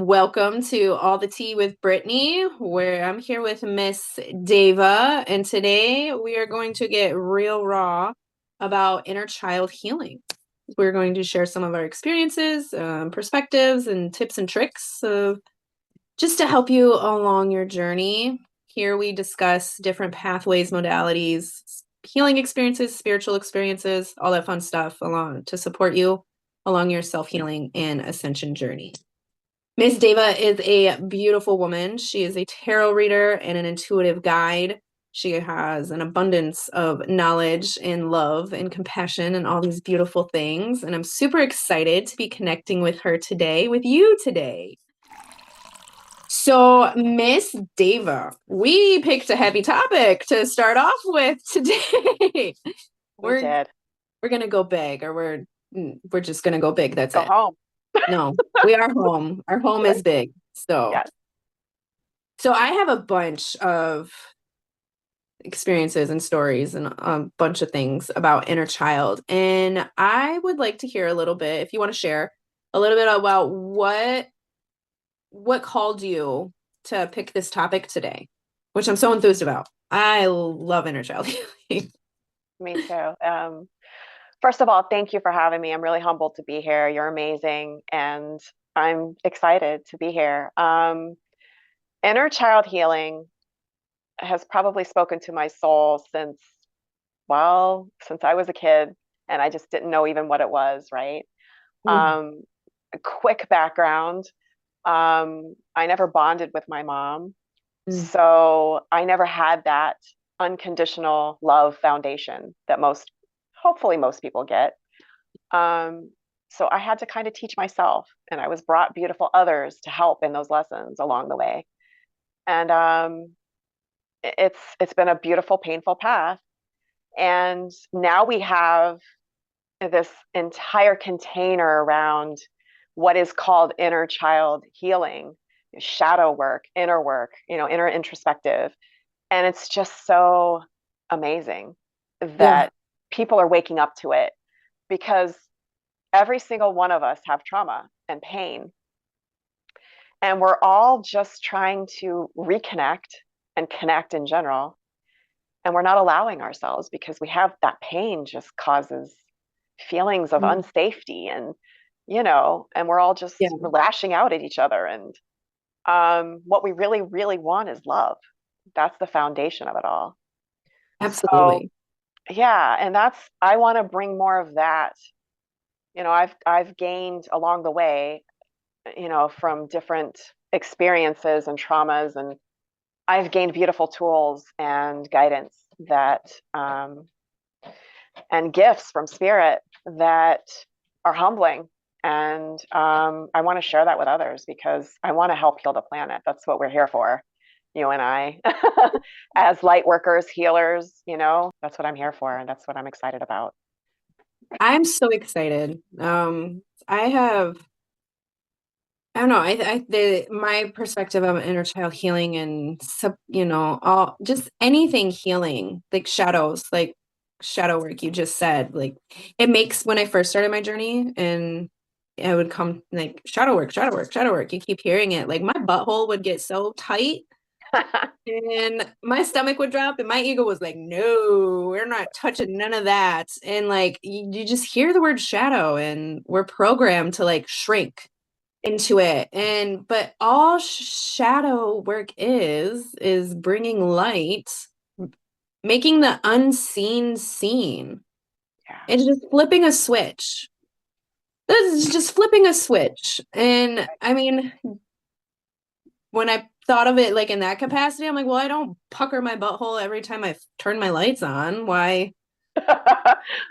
Welcome to All the Tea with Brittany, where I'm here with Miss Dava, and today we are going to get real raw about inner child healing. We're going to share some of our experiences, perspectives, and tips and tricks of just to help you along your journey. Here we discuss different pathways, modalities, healing experiences, spiritual experiences, all that fun stuff along to support you along your self-healing and ascension journey. Miss Dava is a beautiful woman. She is a tarot reader and an intuitive guide. She has an abundance of knowledge and love and compassion and all these beautiful things. And I'm super excited to be connecting with her today, with you today. So, Miss Dava, we picked a heavy topic to start off with today. We we're did. we're gonna go big, or we're just gonna go big. That's Go it. home. No, we are home. Our home is big. So, Yes. so I have a bunch of experiences and stories and a bunch of things about inner child, and I would like to hear a little bit, if you want to share a little bit about what called you to pick this topic today, which I'm so enthused about. I love inner child healing. Me too. First of all, thank you for having me. I'm really humbled to be here. You're amazing, and I'm excited to be here. Inner child healing has probably spoken to my soul since I was a kid, and I just didn't know even what it was, right? Mm, A quick background. I never bonded with my mom. mm, So I never had that unconditional love foundation that hopefully most people get. Um, so I had to kind of teach myself, and I was brought beautiful others to help in those lessons along the way. And it's been a beautiful, painful path. And now we have this entire container around what is called inner child healing, shadow work, inner introspective. And it's just so amazing yeah, that people are waking up to it because every single one of us have trauma and pain. And we're all just trying to reconnect and connect in general. And we're not allowing ourselves because we have that pain just causes feelings of mm, unsafety and we're all just yeah, lashing out at each other. And what we really, really want is love. That's the foundation of it all. So absolutely. yeah, and I want to bring more of that. I've gained along the way, from different experiences and traumas, and I've gained beautiful tools and guidance that and gifts from spirit that are humbling. And I want to share that with others because I want to help heal the planet. That's what we're here for, you and I, as light workers, healers. That's what I'm here for, and that's what I'm excited about. I'm so excited. I have, I don't know, my perspective of inner child healing and all just anything healing, like shadows, like shadow work you just said, like it makes when I first started my journey and I would come like shadow work, shadow work, shadow work. You keep hearing it, like my butthole would get so tight and my stomach would drop, and my ego was like, no, we're not touching none of that. And like, you just hear the word shadow, and we're programmed to like shrink into it. And, but all shadow work is bringing light, making the unseen seen. Yeah. It's just flipping a switch. This is just flipping a switch. And I mean, when I thought of it like in that capacity, I'm like, well, I don't pucker my butthole every time I turn my lights on. Why?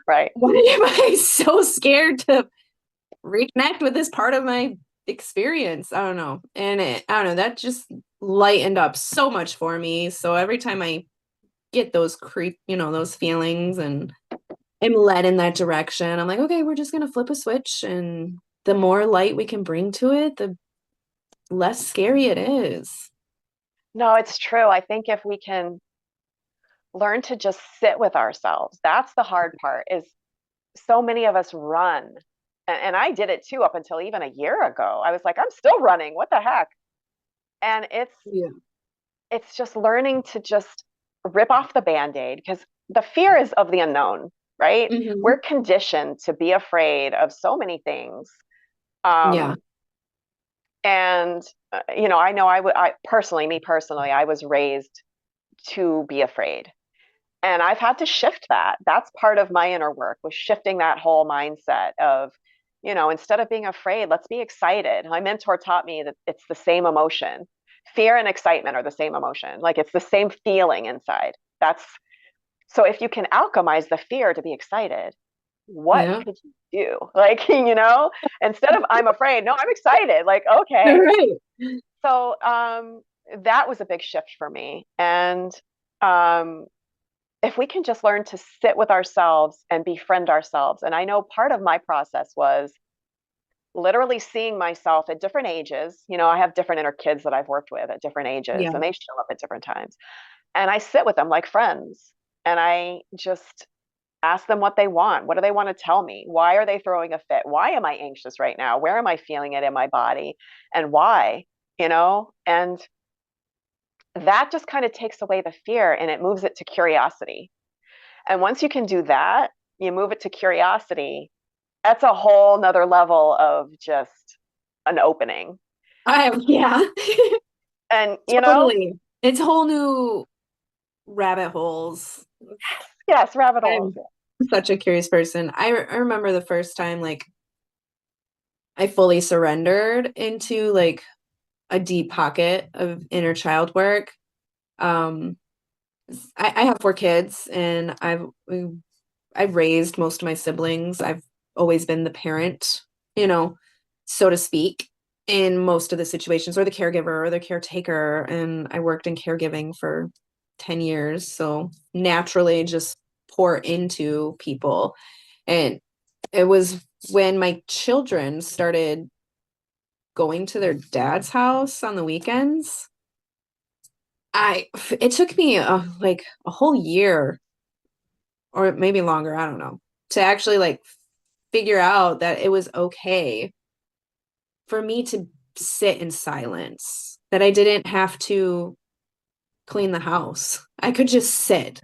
Right. Why am I so scared to reconnect with this part of my experience? I don't know. And I don't know, that just lightened up so much for me. So every time I get those those feelings and am led in that direction, I'm like, okay, we're just gonna flip a switch, and the more light we can bring to it, the less scary it is. No, it's true. I think if we can learn to just sit with ourselves, that's the hard part is so many of us run. And I did it too up until even a year ago. I was like, I'm still running. What the heck? And Yeah. it's just learning to just rip off the band-aid because the fear is of the unknown, right? Hmm. We're conditioned to be afraid of so many things. Yeah. Um, and I know I personally, me personally, I was raised to be afraid. And I've had to shift that. That's part of my inner work, was shifting that whole mindset of, instead of being afraid, let's be excited. My mentor taught me that it's the same emotion. Fear and excitement are the same emotion. Like it's the same feeling inside. That's so if you can alchemize the fear to be excited, what Yeah. could you do? Like, instead of I'm afraid, no, I'm excited. Like, All okay. right. So that was a big shift for me. And um, if we can just learn to sit with ourselves and befriend ourselves. And I know part of my process was literally seeing myself at different ages. I have different inner kids that I've worked with at different ages, Yeah. and they show up at different times. And I sit with them like friends, and I just ask them what they want. What do they want to tell me? Why are they throwing a fit? Why am I anxious right now? Where am I feeling it in my body? And why? And that just kind of takes away the fear and it moves it to curiosity. And once you can do that, you move it to curiosity. That's a whole nother level of just an opening. Yeah. And, Totally. It's whole new rabbit holes. yes, rabbit holes. I'm such a curious person. I remember the first time like I fully surrendered into like a deep pocket of inner child work. Um, I have four kids and I've raised most of my siblings. I've always been the parent, you know, so to speak, in most of the situations, or the caregiver or the caretaker. And I worked in caregiving for 10 years. So naturally just pour into people. And it was when my children started going to their dad's house on the weekends. It took me like a whole year or maybe longer, I don't know, to actually like figure out that it was okay for me to sit in silence, that I didn't have to clean the house. I could just sit.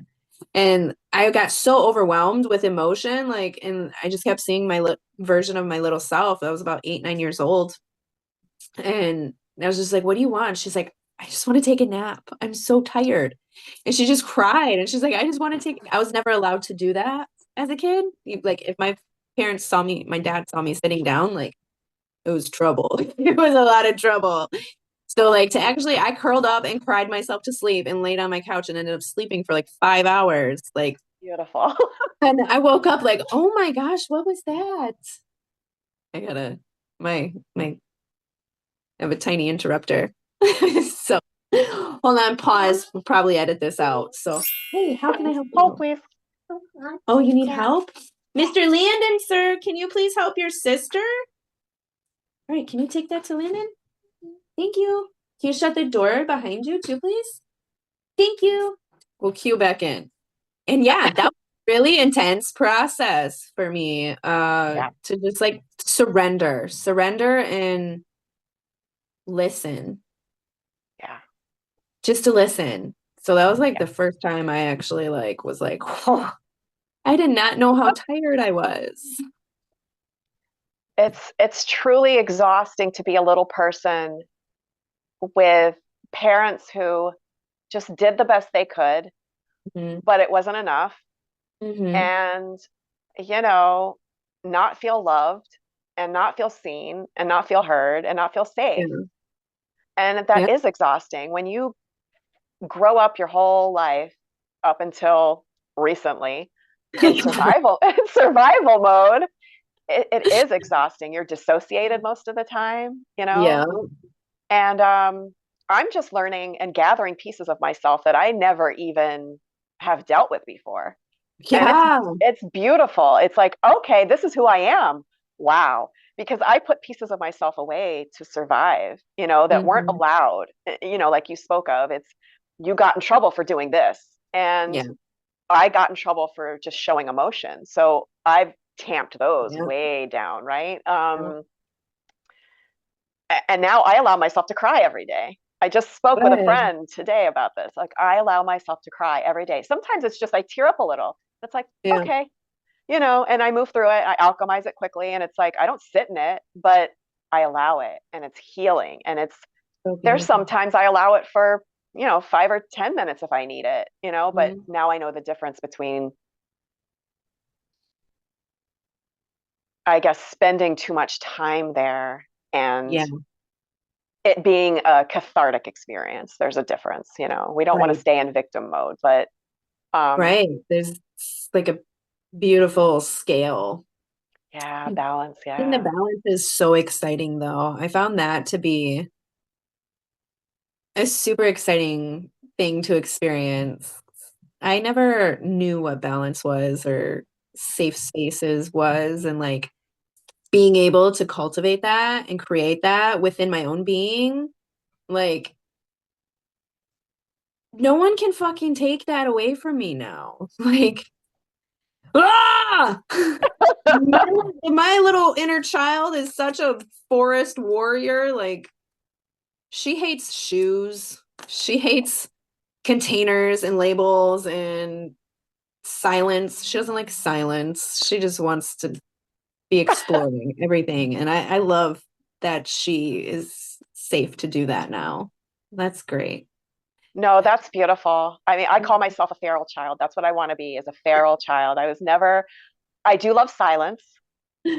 And I got so overwhelmed with emotion, like, and I just kept seeing my version of my little self. I was about 8, 9 years old. And I was just like, what do you want? She's like, I just want to take a nap. I'm so tired. And she just cried. And she's like, I just want to take, I was never allowed to do that as a kid. Like, if my parents saw me, my dad saw me sitting down, like, it was trouble. It was a lot of trouble. So, like, to actually, I curled up and cried myself to sleep and laid on my couch and ended up sleeping for like 5 hours. Like, Beautiful. and I woke up like, oh my gosh, what was that? I gotta, my I have a tiny interrupter. So hold on, pause. We'll probably edit this out. So, hey, how can I help Oh, you? please. Oh, you need help? Mr. Landon, sir, can you please help your sister? All right, can you take that to Landon? Thank you. Can you shut the door behind you too, please? Thank you. We'll cue back in. And yeah, that was a really intense process for me Yeah. to just like surrender and listen, Yeah. just to listen. So that was like Yeah. the first time I actually like was like, oh, I did not know how tired I was. It's truly exhausting to be a little person with parents who just did the best they could, Hmm. but it wasn't enough. Hmm. And, you know, not feel loved and not feel seen and not feel heard and not feel safe. Yeah. And that Yeah. is exhausting when you grow up your whole life up until recently in survival in survival mode. It is exhausting. You're dissociated most of the time. Yeah. And I'm just learning and gathering pieces of myself that I never even have dealt with before. And Yeah. it's beautiful. It's like, okay, this is who I am. Wow. Because I put pieces of myself away to survive, that weren't Hmm. allowed, like you spoke of. It's you got in trouble for doing this. And Yeah. I got in trouble for just showing emotion. So I've tamped those Yeah. way down, right? Yeah. And now I allow myself to cry every day. I just spoke with a Good. friend today about this. Like, I allow myself to cry every day. Sometimes it's just I tear up a little. It's like, Yeah. okay, and I move through it. I alchemize it quickly. And it's like, I don't sit in it, but I allow it and it's healing. And So there's beautiful. sometimes I allow it for, 5 or 10 minutes if I need it, but Mhm. now I know the difference between, I guess, spending too much time there and Yeah. it being a cathartic experience. There's a difference. We don't want to Right. stay in victim mode, but Right. There's like a beautiful scale. yeah, I balance. think the Yeah. balance is so exciting, though. I found that to be a super exciting thing to experience. I never knew what balance was or safe spaces was, and like being able to cultivate that and create that within my own being, like no one can fucking take that away from me now. Like, ah! My little inner child is such a forest warrior. Like, she hates shoes. She hates containers and labels and silence. She doesn't like silence. She just wants to be exploring everything. And I love that she is safe to do that now. That's great. No, that's beautiful. I mean, I call myself a feral child. That's what I want to be, is a feral child. I do love silence,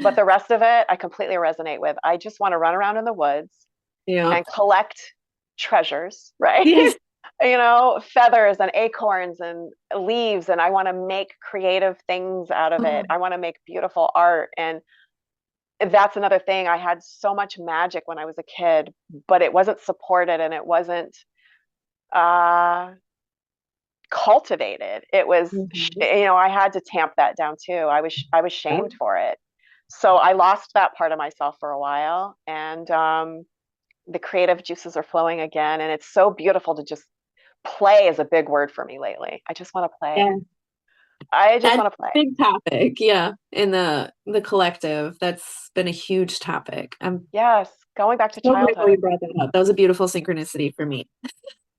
but the rest of it I completely resonate with. I just want to run around in the woods Yeah. and collect treasures, right? Yes. Feathers and acorns and leaves. And I want to make creative things out of it. Oh, I want to make beautiful art. And that's another thing. I had so much magic when I was a kid, but it wasn't supported and it wasn't uh, cultivated. It was, mhm. I had to tamp that down too. I was Yeah. shamed for it. So I lost that part of myself for a while, and the creative juices are flowing again. And it's so beautiful to just play is a big word for me lately. I just want to play. Yeah. I just That's want to a play. big topic. Yeah. In the collective. That's been a huge topic. I'm Yes, going back to so grateful you childhood. brought that up. That was a beautiful synchronicity for me.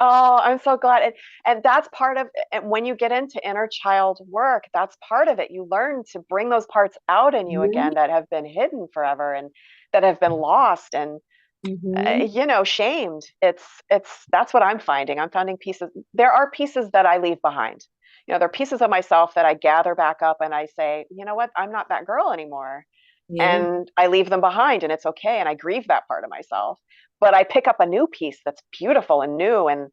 Oh, I'm so glad. And that's part of, and when you get into inner child work, that's part of it. You learn to bring those parts out in you again that have been hidden forever and that have been lost and Mm-hmm. shamed. That's what I'm finding. I'm finding pieces. There are pieces that I leave behind. There are pieces of myself that I gather back up and I say, you know what? I'm not that girl anymore. Yeah. And I leave them behind and it's okay. And I grieve that part of myself. But I pick up a new piece that's beautiful and new and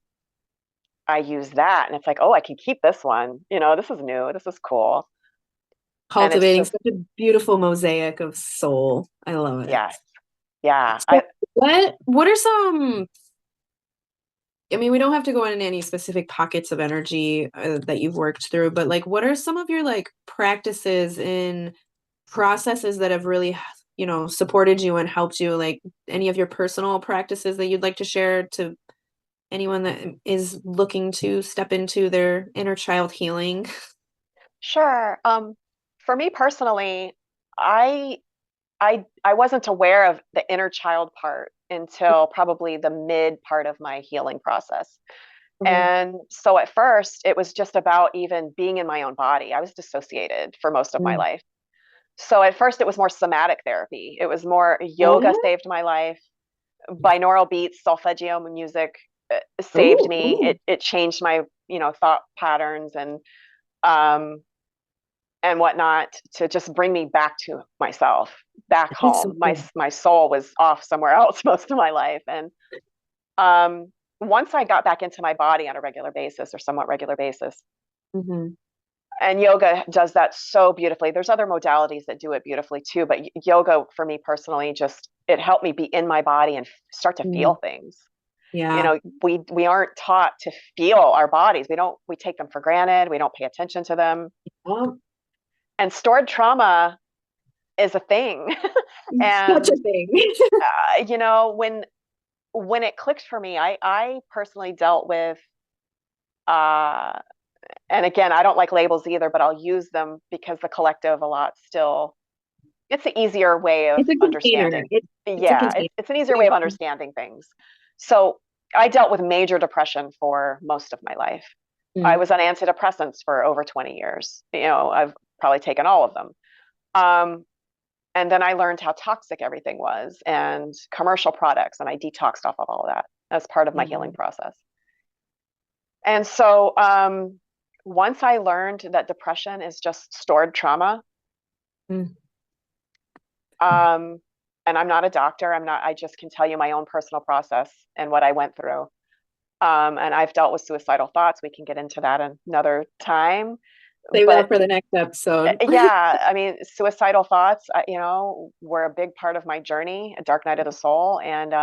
I use that. And it's like, oh, I can keep this one. This is new. This is cool. And it's Cultivating just, such a beautiful mosaic of soul. I love it. yes. Yeah. So what are some, I mean, we don't have to go into any specific pockets of energy that you've worked through, but like what are some of your like practices and processes that have really, supported you and helped you, like any of your personal practices that you'd like to share to anyone that is looking to step into their inner child healing? Sure. For me personally, I I wasn't aware of the inner child part until probably the mid part of my healing process. Mhm. And so at first, it was just about even being in my own body. I was dissociated for most of my Mm. life. So at first, it was more somatic therapy. It was more yoga Oh, saved my life, binaural beats, solfeggio music saved oh, me. oh, It changed my thought patterns um, and whatnot to just bring me back to myself, back that's so home. My cool. my soul was off somewhere else most of my life, and um, once I got back into my body on a regular basis or somewhat regular basis, Hmm. and yoga does that so beautifully. There's other modalities that do it beautifully too, but yoga for me personally just it helped me be in my body and start to feel Mm. things. Yeah. We aren't taught to feel our bodies. We take them for granted. We don't pay attention to them. Oh, And stored trauma is a thing. such a And thing. when it clicked for me, I personally dealt with uh And again, I don't like labels either, but I'll use them because the collective a lot still, it's an easier way of It's a container. understanding. It's a Yeah, container. it's an easier way of understanding things. So I dealt with major depression for most of my life. I Mm, was on antidepressants for over 20 years. I've probably taken all of them. Um, and then I learned how toxic everything was and commercial products, and I detoxed off of all of that as part of my healing mm, process. And so once I learned that depression is just stored trauma, mm. um, and I'm not a doctor, I just can tell you my own personal process and what I went through. And I've dealt with suicidal thoughts. We can get into that another time. Save that But for the next episode. yeah, I mean, suicidal thoughts, were a big part of my journey, a dark night of the soul. And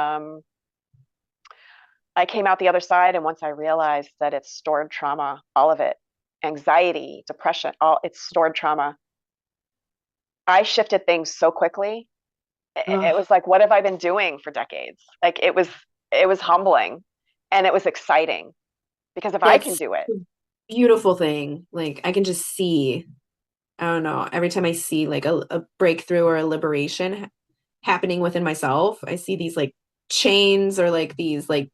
I came out the other side. And once I realized that it's stored trauma, all of it, anxiety, depression, all it's stored trauma, I shifted things so quickly. It Oh, was like, what have I been doing for decades? Like it was humbling and it was exciting because if I can that's do it, a beautiful thing. Like I can just see, I don't know, every time I see like a breakthrough or a liberation happening within myself, I see these like chains or like these like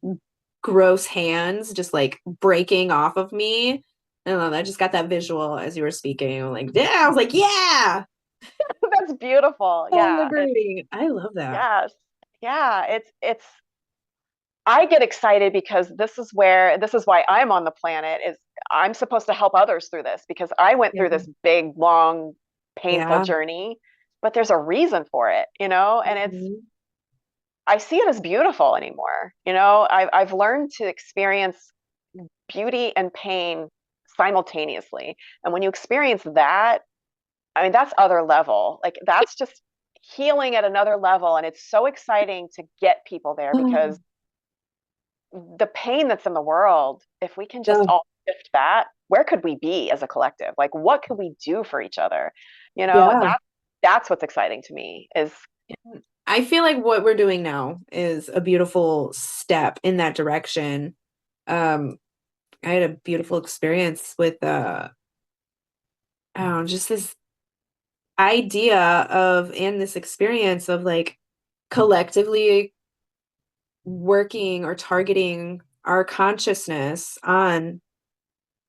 gross hands just like breaking off of me. I don't know, I just got that visual as you were speaking. I'm like, yeah, I was like, yeah, that's beautiful. so Yeah, it's liberating. I love that. yes. Yeah, it's I get excited because this is why I'm on the planet is I'm supposed to help others through this because I went Yeah. through this big, long, painful Yeah. journey, but there's a reason for it, and Mhm. I see it as beautiful anymore. I've learned to experience beauty and pain simultaneously. And when you experience that, I mean, that's other level. Like that's just healing at another level. And it's so exciting to get people there because the pain that's in the world, if we can just Oh, all shift that, where could we be as a collective? Like, what could we do for each other? You know, yeah. that's what's exciting to me is I feel like what we're doing now is a beautiful step in that direction. Um, I had a beautiful experience with I don't know, just this idea of and this experience of like collectively working or targeting our consciousness on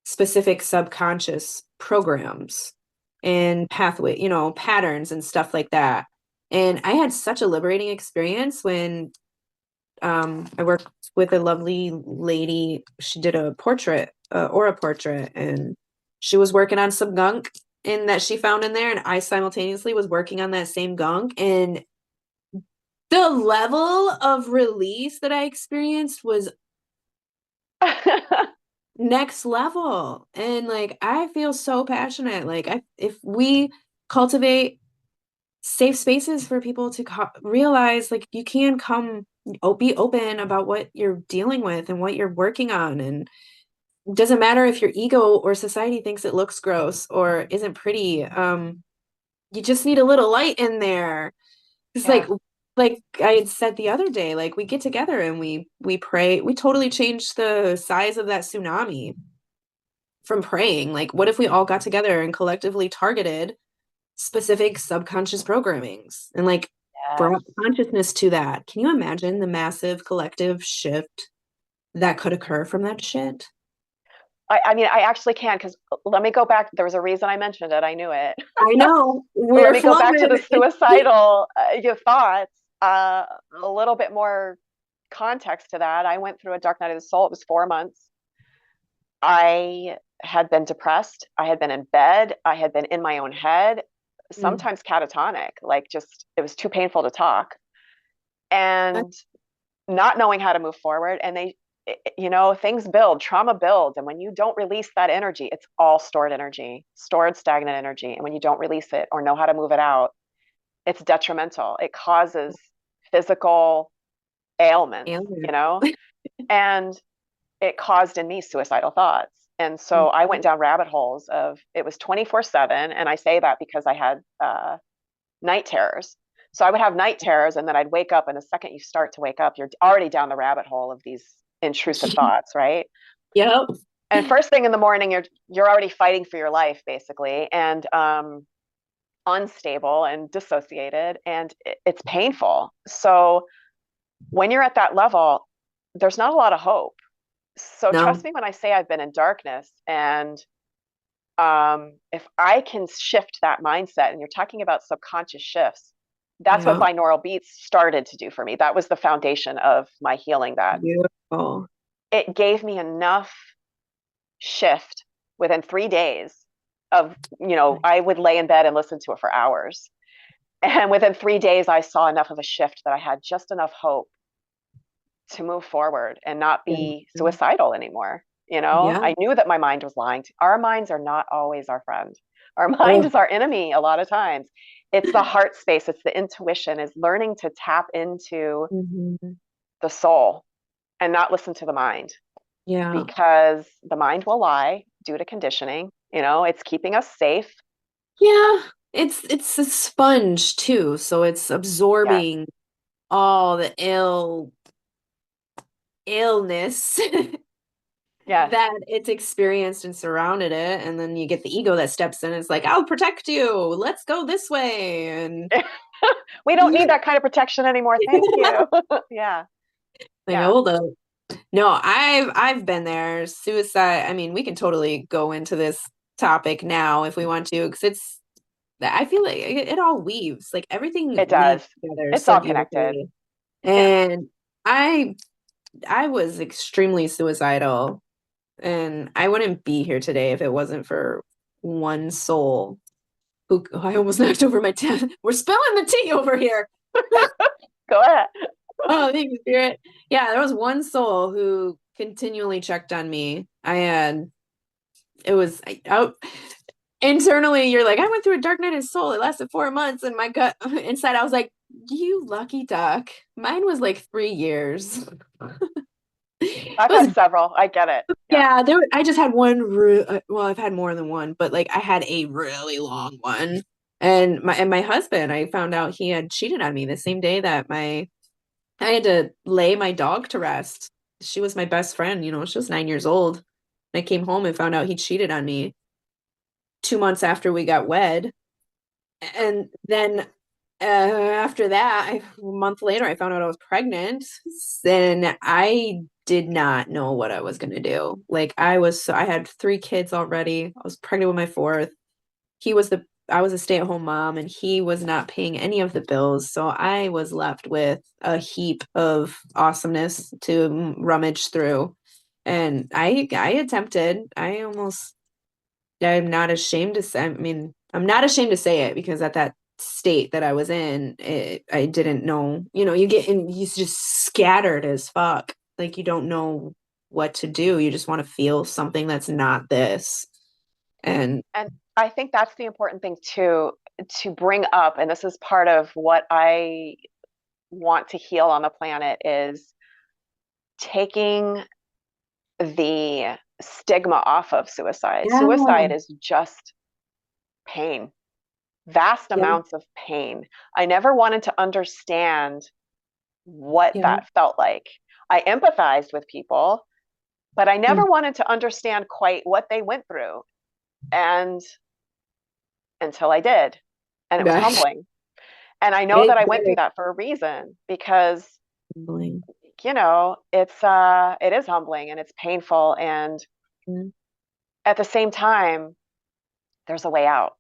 specific subconscious programs and pathway, patterns and stuff like that. And I had such a liberating experience when I worked with a lovely lady. She did a portrait, aura portrait, and she was working on some gunk in that she found in there, and I simultaneously was working on that same gunk. And the level of release that I experienced was next level. And like I feel so passionate. Like if we cultivate safe spaces for people to realize like you can come be open about what you're dealing with and what you're working on, and it doesn't matter if your ego or society thinks it looks gross or isn't pretty. You just need a little light in there. It's yeah, like I had said the other day, like we get together and we pray. We totally changed the size of that tsunami from praying. Like what if we all got together and collectively targeted specific subconscious programmings and like yes. brought consciousness to that? Can you imagine the massive collective shift that could occur from that shit? I mean, I actually can because let me go back. There was a reason I mentioned it. I knew it. I know Let we're me go back to flowing. the suicidal your thoughts. A little bit more context to that. I went through a dark night of the soul. It was 4 months. I had been depressed. I had been in bed. I had been in my own head, Mm. sometimes catatonic, like just it was too painful to talk and not knowing how to move forward. And things build, trauma builds. And when you don't release that energy, it's all stored energy, stored stagnant energy. And when you don't release it or know how to move it out, it's detrimental. It causes physical ailments, Alien. and it caused in me suicidal thoughts. And so I went down rabbit holes of it was 24/7. And I say that because I had night terrors. So I would have night terrors and then I'd wake up. And the second you start to wake up, you're already down the rabbit hole of these intrusive thoughts, right? Yep. And first thing in the morning, you're already fighting for your life, basically, and unstable and dissociated, and it's painful. So when you're at that level, there's not a lot of hope. So trust No. me when I say I've been in darkness. And if I can shift that mindset, and you're talking about subconscious shifts, that's what Yeah. binaural beats started to do for me. That was the foundation of my healing. That Beautiful. it gave me enough shift within 3 days of, I would lay in bed and listen to it for hours. And within 3 days, I saw enough of a shift that I had just enough hope to move forward and not be Yeah. suicidal anymore. Yeah. I knew that my mind was lying. Our minds are not always our friend. Our mind Oh. is our enemy a lot of times. It's the heart space, it's the intuition, is learning to tap into Mhm. the soul and not listen to the mind, Yeah. because the mind will lie due to conditioning. It's keeping us safe. Yeah. It's a sponge too, so it's Yes, absorbing all the illness yes. that it's experienced and surrounded it, and then you get the ego that steps in. It's like, I'll protect you. Let's go this way. And We don't need that kind of protection anymore. Thank you. Yeah, like, yeah. hold up. No, I've been there. Suicide. I mean, we can totally go into this topic now if we want to, because I feel like it all weaves. Like everything It weaves does. together It's so all connected. beautifully. Yeah. And I I was extremely suicidal, and I wouldn't be here today if it wasn't for one soul who I almost knocked over my tea. We're spilling the tea over here. Go ahead. Oh, thank you, Spirit. Yeah, there was one soul who continually checked on me. I had it was out internally. You're like, I went through a dark night of soul. It lasted 4 months, and my gut inside, I was like, you lucky duck. Mine was like 3 years. It I've was had several. I get it. Yeah. yeah. I just had one. Well, I've had more than one, but like I had a really long one. And my husband, I found out he had cheated on me the same day that my I had to lay my dog to rest. She was my best friend, she was 9 years old. I came home and found out he cheated on me 2 months after we got wed. And then after that, a month later, I found out I was pregnant. Then I did not know what I was going to do. Like I had 3 kids already. I was pregnant with my fourth. I was a stay-at-home mom, and he was not paying any of the bills. So I was left with a heap of awesomeness to rummage through. And I attempted. I'm not ashamed to say, I mean, I'm not ashamed to say it, because at that state that I was in, I didn't know, you get in, you just scattered as fuck. Like you don't know what to do. You just want to feel something that's not this. And And I think that's the important thing to bring up. And this is part of what I want to heal on the planet, is taking the stigma off of suicide. yeah, Suicide is just pain, vast yeah, amounts of pain. I never wanted to understand what yeah. that felt like. I empathized with people, but I Mm. never wanted to understand quite what they went through. And until I did. And it was Gosh, humbling. And I know that it's I went through very that for a reason, because, humbling. it is humbling and it's painful. And Mm. at the same time, there's a way out.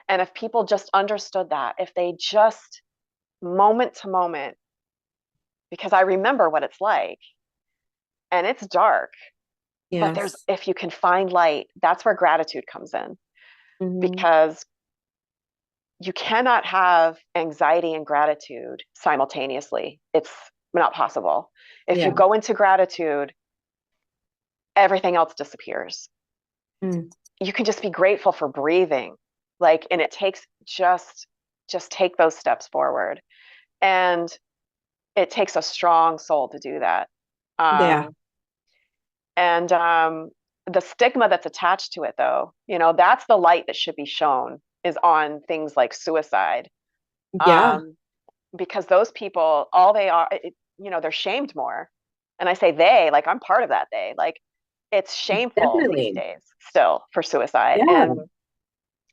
And if people just understood that, if they just moment to moment, because I remember what it's like, and it's dark, but Yes. if you can find light, that's where gratitude comes in, Hmm. because you cannot have anxiety and gratitude simultaneously. It's not possible. If you Yeah. go into gratitude, everything else disappears. Mm. You can just be grateful for breathing. And it takes just take those steps forward. And it takes a strong soul to do that. Yeah. Um, and the stigma that's attached to it, though, that's the light that should be shown, is on things like suicide. Yeah. Um, because those people, all they are, they're shamed more. And I say they, like I'm part of that they. Like it's shameful these Definitely. days still for suicide. Yeah. And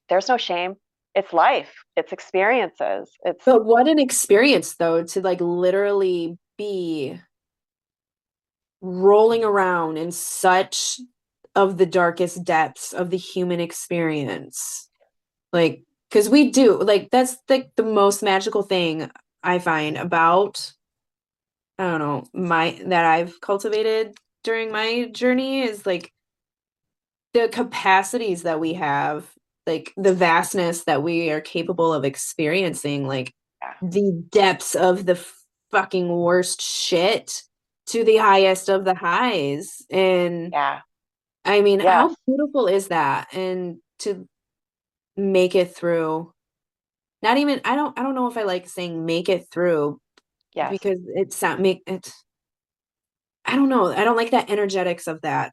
there's no shame. It's life, it's experiences. It's, But what an experience though to like literally be rolling around in such of the darkest depths of the human experience. Like, because we do, like, that's the most magical thing I find about, I don't know, that I've cultivated during my journey is like the capacities that we have, like the vastness that we are capable of experiencing, like yeah, the depths of the fucking worst shit to the highest of the highs. And yeah, I mean, yes, how beautiful is that? And to make it through, not even, I don't know if I like saying make it through yes. because it's not make it, I don't know. I don't like that energetics of that.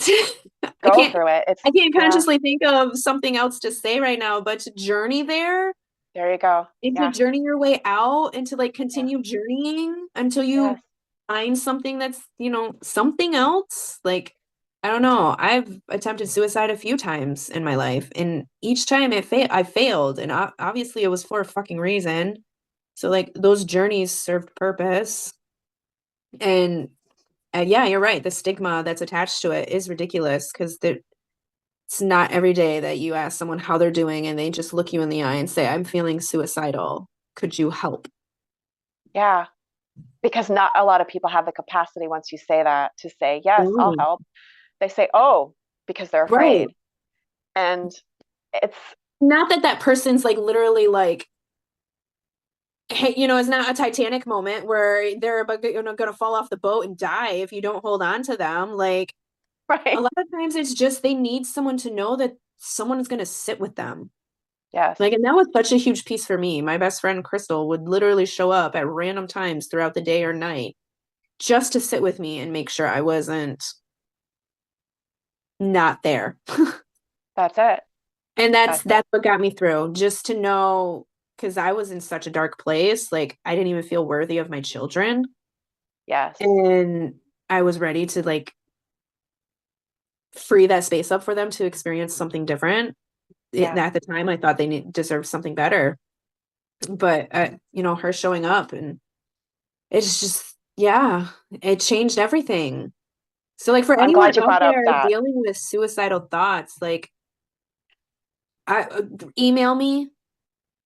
I Go can't through it. It's, I can't yeah, consciously think of something else to say right now, but to journey there there you go. and to Yeah, journey your way out and to like yes, continue journeying until you yes, find something that's, something else. Like, I don't know. I've attempted suicide a few times in my life, and each time I failed, and obviously it was for a fucking reason. So like those journeys served purpose. And yeah, you're right. The stigma that's attached to it is ridiculous because it's not every day that you ask someone how they're doing and they just look you in the eye and say, I'm feeling suicidal. Could you help? yeah. Because not a lot of people have the capacity once you say that to say, yes, I'll Mm. help. They say, oh, because they're Right. afraid. And it's, Not that that person's like literally like, hey, it's not a Titanic moment where they're about, going to fall off the boat and die if you don't hold on to them. Like a right. lot of times it's just they need someone to know that someone is going to sit with them. Yes, Like, and that was such a huge piece for me. My best friend Crystal would literally show up at random times throughout the day or night just to sit with me and make sure I wasn't not there. that's it. And That's it. that's what got me through, just to know because I was in such a dark place, like I didn't even feel worthy of my children. Yes, And I was ready to like free that space up for them to experience something different. yeah. At the time, I thought they deserved something better. But her showing up and it's just, yeah, it changed everything. So like for I'm anyone glad you out brought up there that. dealing with suicidal thoughts, like I email me.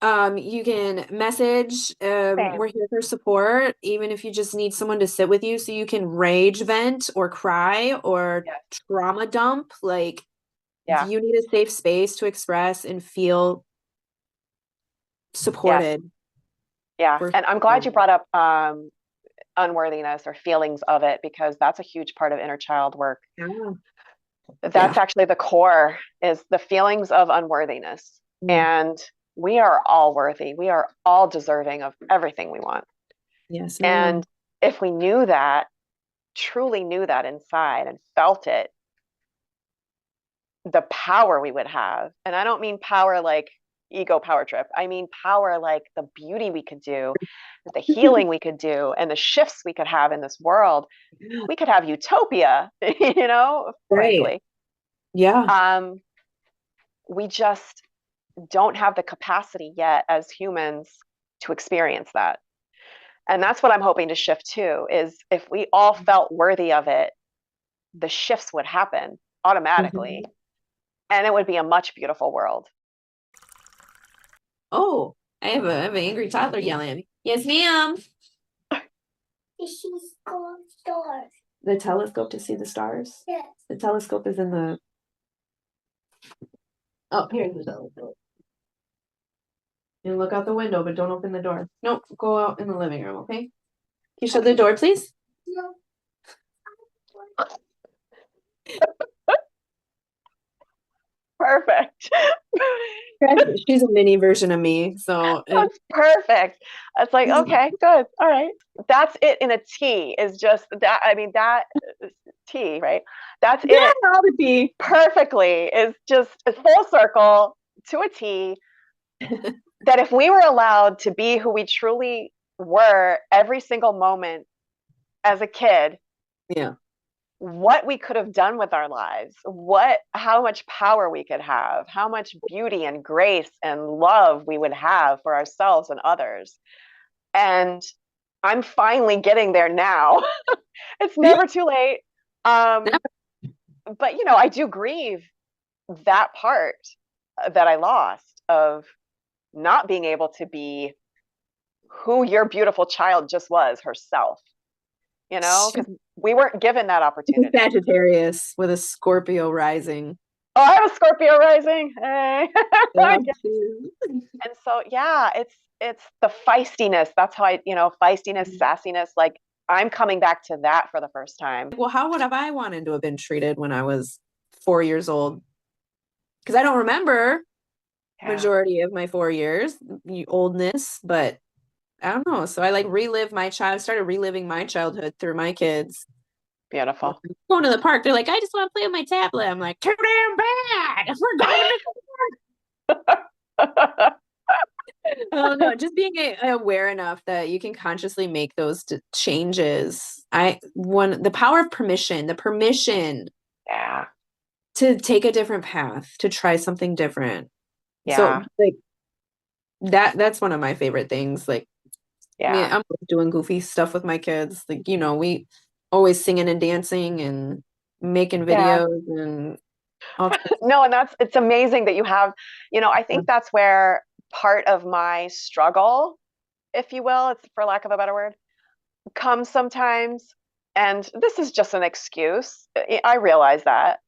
You can message. Same. We're here for support, even if you just need someone to sit with you so you can rage vent or cry or Yes. trauma dump. Like Yeah. you need a safe space to express and feel Yes. supported. Yeah. We're And I'm glad you brought up unworthiness or feelings of it, because that's a huge part of inner child work. yeah, That's yeah. actually the core, is the feelings of unworthiness. Mm. And we are all worthy. We are all deserving of everything we want. Yes, And ma'am. if we knew that, truly knew that inside and felt it, the power we would have. And I don't mean power like ego power trip. I mean power like the beauty we could do, the healing we could do, and the shifts we could have in this world. We could have utopia, Right. frankly. Yeah. Um, we just don't have the capacity yet as humans to experience that. And that's what I'm hoping to shift to, is if we all felt worthy of it, the shifts would happen automatically, Mhm. and it would be a much beautiful world. Oh, I have an angry toddler yelling at me. Yes, ma'am. The telescope to see the stars? Yes. The telescope is in the. Oh, here's the telescope. And look out the window, but don't open the door. Nope, go out in the living room, okay? Can you shut the door, please? Perfect. She's a mini version of me, so That's perfect. It's like, okay, good. All right. That's it in a T, is just that. I mean, that T, right? That's yeah, it all the tea. perfectly, is just a full circle to a T. That if we were allowed to be who we truly were every single moment as a kid, Yeah, what we could have done with our lives, how much power we could have, how much beauty and grace and love we would have for ourselves and others. And I'm finally getting there now. It's never too late. Um, but I do grieve that part that I lost of not being able to be who your beautiful child just was herself, because we weren't given that opportunity. Sagittarius with a Scorpio rising. Oh, I have a Scorpio rising. Hey. Yeah, too. And so, yeah, it's the feistiness. That's how feistiness, sassiness. Like I'm coming back to that for the first time. Well, how would have I wanted to have been treated when I was 4 years old? Because I don't remember Yeah, majority of my 4 years oldness, but I don't know. So I like started reliving my childhood through my kids. beautiful. Going to the park, they're like, I just want to play with my tablet. I'm like, too damn bad. We're going to oh no, just being aware enough that you can consciously make those changes. The power of permission, the permission Yeah, to take a different path, to try something different. So yeah, like that's one of my favorite things. Like me, yeah, I'm doing goofy stuff with my kids. Like, we always singing and dancing and making yeah. videos and all kinds No, and it's amazing that you have, I of think that's where part of my struggle, if you will, it's for lack of a better word, comes sometimes. And this is just an excuse. I realize that.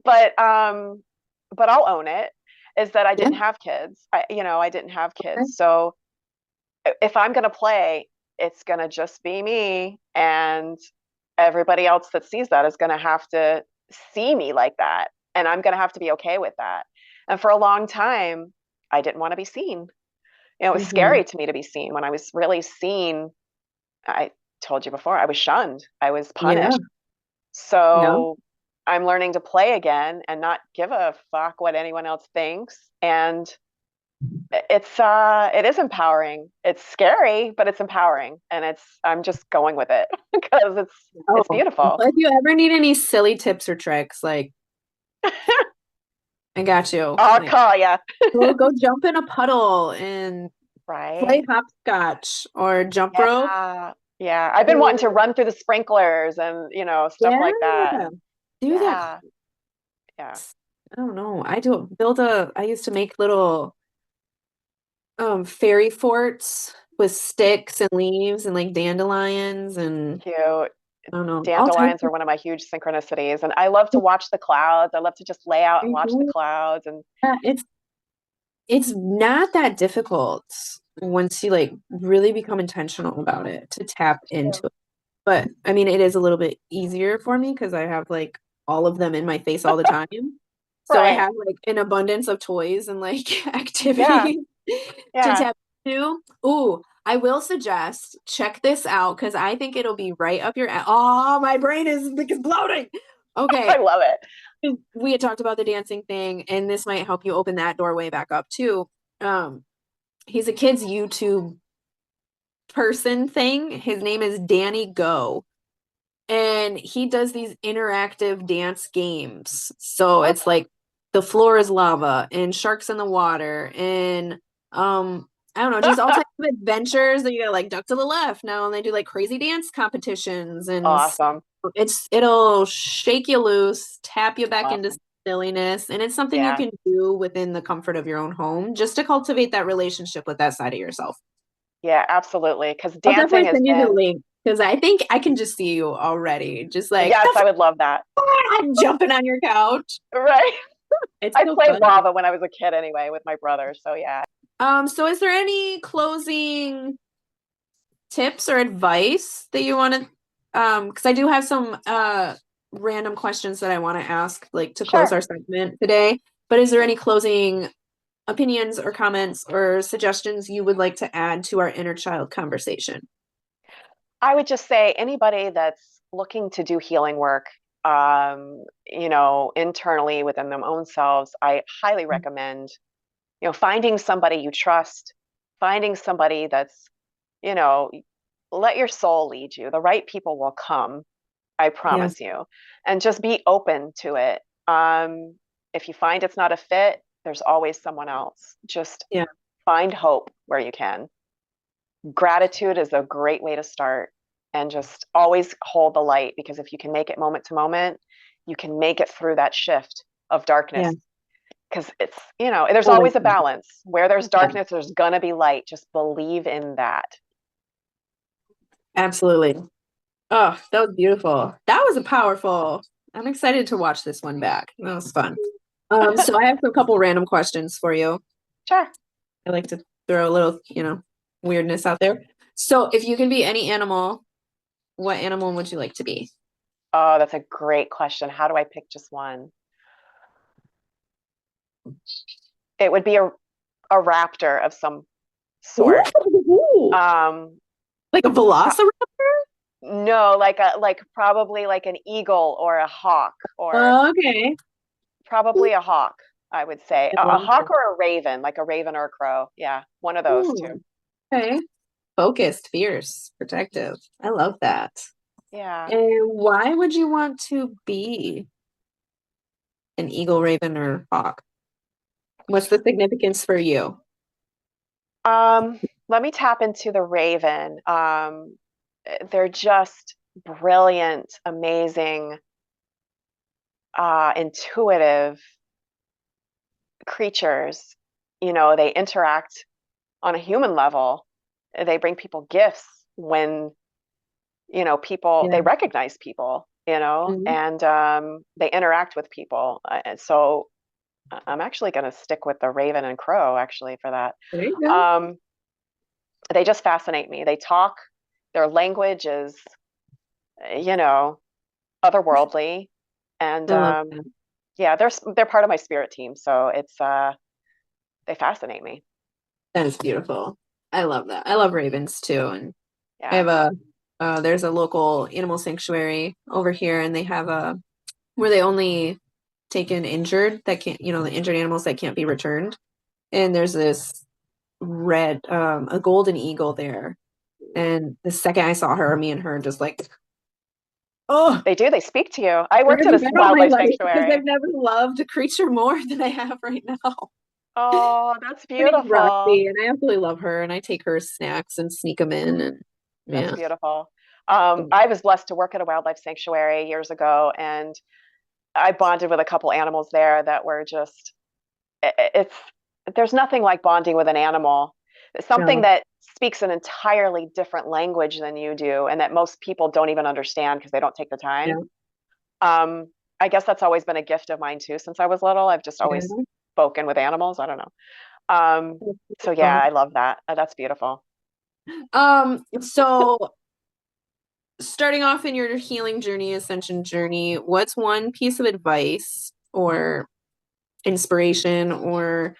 But but I'll own it, is that I yeah. didn't have kids. I didn't have kids. So if I'm going to play, it's going to just be me, and everybody else that sees that is going to have to see me like that, and I'm going to have to be okay with that. And for a long time, I didn't want to be seen. It was Hmm. scary to me to be seen. When I was really seen, I told you before, I was shunned, I was Yeah. punished. No. So I'm learning to play again and not give a fuck what anyone else thinks. And it is empowering. It's scary, but it's empowering, and I'm just going with it because it's Oh, beautiful. if you ever need any silly tips or tricks, like I got you. I'll Like call you. go jump in a puddle and play Right? hopscotch or jump rope. Yeah. Yeah. I've been wanting to Or, run through the sprinklers and, stuff like that. yeah, And do that. yeah. Yeah. I don't know. I used to make little fairy forts with sticks and leaves and like dandelions and Cute. I don't know, all types Dandelions are one of my huge synchronicities. And I love to of watch the clouds. I love to just lay out and watch the things. clouds. And Yeah, it's not that difficult once you like really become intentional about it to tap into it. But I mean, it is a little bit easier for me because I have like all of them in my face all the time. So I right. have like an abundance of toys and like Yeah. activities to Yeah. tap into. Ooh, I will suggest check this out because I think it'll be right up your. Oh, my brain is like exploding. I Okay, love it. we had talked about the dancing thing, and this might help you open that doorway back up too. Um, he's a kid's YouTube person thing. His name is Danny Go, and he does these interactive dance games. So Oh, it's like the floor is lava and sharks in the water and I don't know, just all types of adventures that you gotta like duck to the left now and they do like crazy dance competitions and awesome. it'll shake you loose, tap you back into Awesome. silliness, and it's something you Yeah. can do within the comfort of your own home just to cultivate that relationship with that side of yourself. Yeah, absolutely. Because I'll dancing definitely has send you the been, link because I think I can just see you already, just like yes, I would love that. I'm jumping on your couch. Right. It's I so played fun. lava when I was a kid anyway with my brother. So yeah. So is there any closing tips or advice that you want to because I do have some random questions that I want to ask like to close Sure. our segment today. But is there any closing opinions or comments or suggestions you would like to add to our inner child conversation? I would just say anybody that's looking to do healing work, internally within their own selves, I highly recommend, finding somebody you trust, finding somebody that's, you know, let your soul lead you. The right people will come. I Yeah. promise you. And just be open to it. If you find it's not a fit, there's always someone else. Just Yeah. find hope where you can. Gratitude is a great way to start, and just always hold the light, because if you can make it moment to moment, you can make it through that shift of Yeah. darkness. Because it's, there's Oh, always a balance. Where there's yeah. darkness, there's gonna be light. Just believe in that. Absolutely. Oh, that was beautiful. That was a powerful. I'm excited to watch this one back. That was fun. So I have a couple random questions for you. Sure. I like to throw a little, weirdness out there. So if you can be any animal, what animal would you like to be? Oh, that's a great question. How do I pick just one? It would be a raptor of some sort. Ooh, Um, like a pro- velociraptor? no, like probably like an eagle or a hawk, or Okay. probably a hawk, I would say. I A love hawk that. or a raven, like a raven or a crow. Yeah, one of those two. Ooh, okay. Focused, fierce, protective. I love that. Yeah. And why would you want to be an eagle, raven, or hawk? What's the significance for you? Let me tap into the raven. They're just brilliant, amazing, intuitive creatures. They interact on a human level. They bring people gifts when, people, Yeah. they recognize people, Mhm. and they interact with people. And so I'm actually going to stick with the raven and crow actually for that. There you go. Um, they just fascinate me. They talk, their language is, you know, otherworldly. And I love that. yeah, they're part of my spirit team. So they fascinate me. That is beautiful. I love that. I love ravens too. And I Yeah. have there's a local animal sanctuary over here, and they have a where they only take in injured that can't, the injured animals that can't be returned. And there's this a golden eagle there. And the second I saw her, me and her just like, oh, They do. They speak to you. I where worked have at you a been all my wildlife life? Because I've sanctuary. never loved a creature more than I have right now. Oh, that's Her name's beautiful. Roxy, and I absolutely love her. And I take her snacks and sneak them in, and That's yeah, beautiful. I was blessed to work at a wildlife sanctuary years ago, and I bonded with a couple animals there that were just, it's, there's nothing like bonding with an animal. It's something no, that speaks an entirely different language than you do, and that most people don't even understand because they don't take the yeah, time. Um, I guess that's always been a gift of mine too. Since I was little, I've just yeah. always spoken with animals. I don't know. So yeah, I love that. That's beautiful. So starting off in your healing journey, ascension journey, what's one piece of advice or inspiration or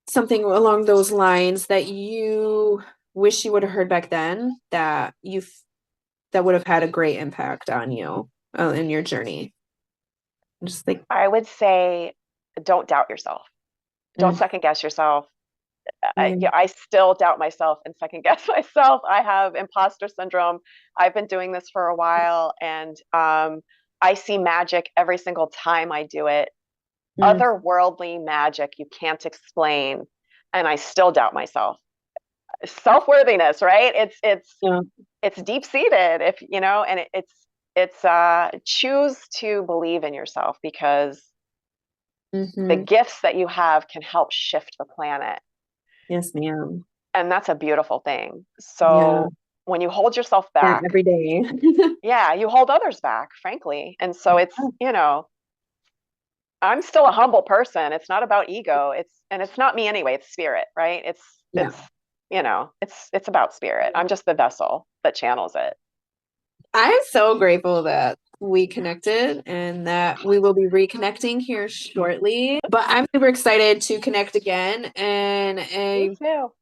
something along those lines that you wish you would have heard back then that would have had a great impact on you in your journey? Just like, I would say, don't doubt yourself. Don't mm, second guess yourself. yeah, I still doubt myself and second guess myself. I have imposter syndrome. I've been doing this for a while, and I see magic every single time I do it. mm, Otherworldly magic you can't explain, and I still doubt myself. Self-worthiness, right? yeah, It's deep seated, if and it's choose to believe in yourself, because the hmm, gifts that you have can help shift the planet. yes, ma'am. And that's a beautiful thing. Yeah, So when you hold yourself that back, every day. yeah, you hold others back, frankly. And so I'm still a humble person. It's not about ego. It's not me anyway, it's spirit, right? Yeah. It's about spirit. I'm just the vessel that channels it. I'm so grateful that we connected and that we will be reconnecting here shortly. But I'm super excited to connect again. And Me too.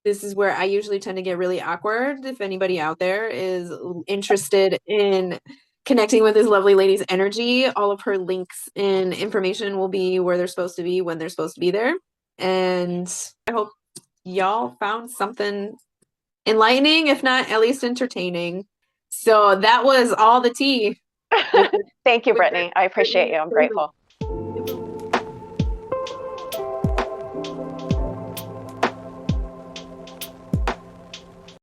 this is where I usually tend to get really awkward. If anybody out there is interested in connecting with this lovely lady's energy, all of her links and information will be where they're supposed to be when they're supposed to be there. And I hope y'all found something enlightening, if not at least entertaining. So that was all the tea with Thank you, with the Brittany. I appreciate Brittany you. I'm statement. grateful.